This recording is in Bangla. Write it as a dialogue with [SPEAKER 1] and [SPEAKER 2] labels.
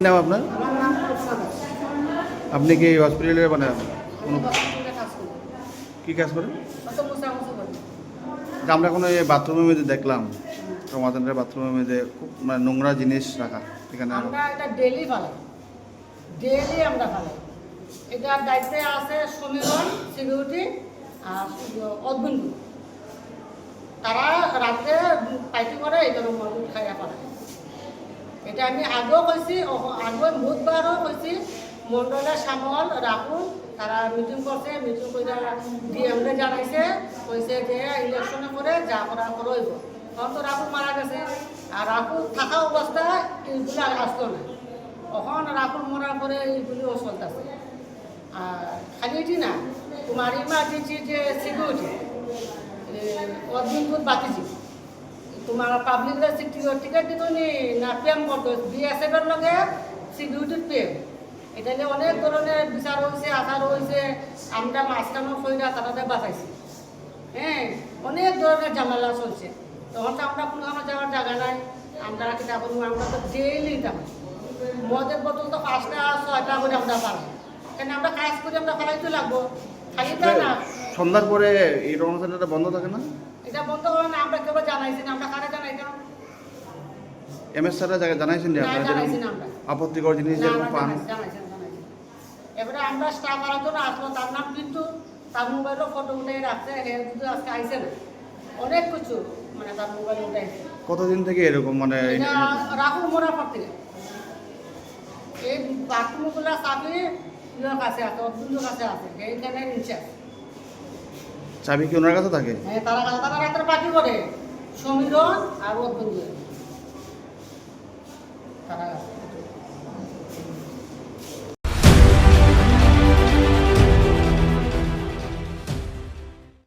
[SPEAKER 1] নাম আপনার?
[SPEAKER 2] আমার নাম রুকসানা।
[SPEAKER 1] আপনি কি হসপিটালে মানে
[SPEAKER 2] আমি হসপিটালে কাজ করি।
[SPEAKER 1] কি কাজ করেন?
[SPEAKER 2] অত মোছামুছি করি।
[SPEAKER 1] যে আমরা কোনো এই বাথরুমের মধ্যে দেখলাম রমাদানের বাথরুমের মধ্যে খুব মানে নোংরা জিনিস রাখা এখানে।
[SPEAKER 2] আমরা এটা ডেইলি ফালাই, ডেইলি আমরা ফালাই। এটার দায়িত্বে আছে সমীরণ, সিকিউরিটি আর অদ্বিন। তারা রাত্রে পাইটি করে এই জন্য মজুদ খাইয়া পালায়। এটা আমি আগেও কইছি, আগে বুধবারও কইছি। মন্ডলের সামল রাহুল তারা মিটিং করছে, মিটিং করে ডিএমরে জানাইছে, কইছে যে ইলেকশনে করে যা করা করইব। তখন তো রাহুল মারা গেছে, আর রাহুল থাকা অবস্থায় এইগুলি আসতো না। এখন রাহুল মরার পরে এইগুলিও চলতেছে। আর খালি এটি না, তোমার ইমা দিচ্ছি যে সিকিউরিটি অদিনপুর বাতিছি তোমার পাবলিকের টিকিট দিত নি না পিএম করতো বিএসএফের লগে সিকিউরিটির পিএম। এটা নিয়ে অনেক ধরনের বিচার হয়েছে, আচার হয়েছে। আমরা মাঝখানো ফইরা তাদের বাঁচাইছি। হ্যাঁ, অনেক ধরনের ঝামেলা চলছে। তখন তো আমরা কোনো যাওয়ার জায়গা নাই। আমরা কিনা করবো, আমরা তো ডেইলি যাবো। মদের বোতল তো 5টা 6টা করে আমরা পালাই। কেন আমরা কাজ করে আমরা পালাইতে লাগবো, খালি তাই না।
[SPEAKER 1] সন্ধ্যার পরে এই রমজানটা বন্ধ থাকে না?
[SPEAKER 2] এটা বন্ধ করে না, আমরা কেবল জানাইছি না। আমরা কারে জানাইতাম?
[SPEAKER 1] এমএস স্যাররা জানাইছেন যে আপনারা
[SPEAKER 2] জানাইছি না
[SPEAKER 1] যেরকম
[SPEAKER 2] আমরা।
[SPEAKER 1] আপত্তিকর জিনিস
[SPEAKER 2] না,
[SPEAKER 1] যেরকম
[SPEAKER 2] আমরা
[SPEAKER 1] পান।
[SPEAKER 2] জানাইছি। এবারে আমরা স্টাফ করার জন্য আসলো, তার নাম কিন্তু তার মোবাইলও ফটো উঠে রাখছে। কিন্তু আজকে আইসে না, অনেক কিছু মানে তার মোবাইল উঠাইছে।
[SPEAKER 1] কতদিন থেকে এরকম মানে
[SPEAKER 2] রাহুল মোড়ার পর থেকে এই বাথরুমগুলো চাবি ইয়ের কাছে আছে, অর্জুনের কাছে আছে, এইখানে নিচে আছে।
[SPEAKER 1] চাবি কি ওনার কাছে থাকে?
[SPEAKER 2] হ্যাঁ, তারা রাত্রে পার্টি করে সমীরণ আর অর্জুন তারা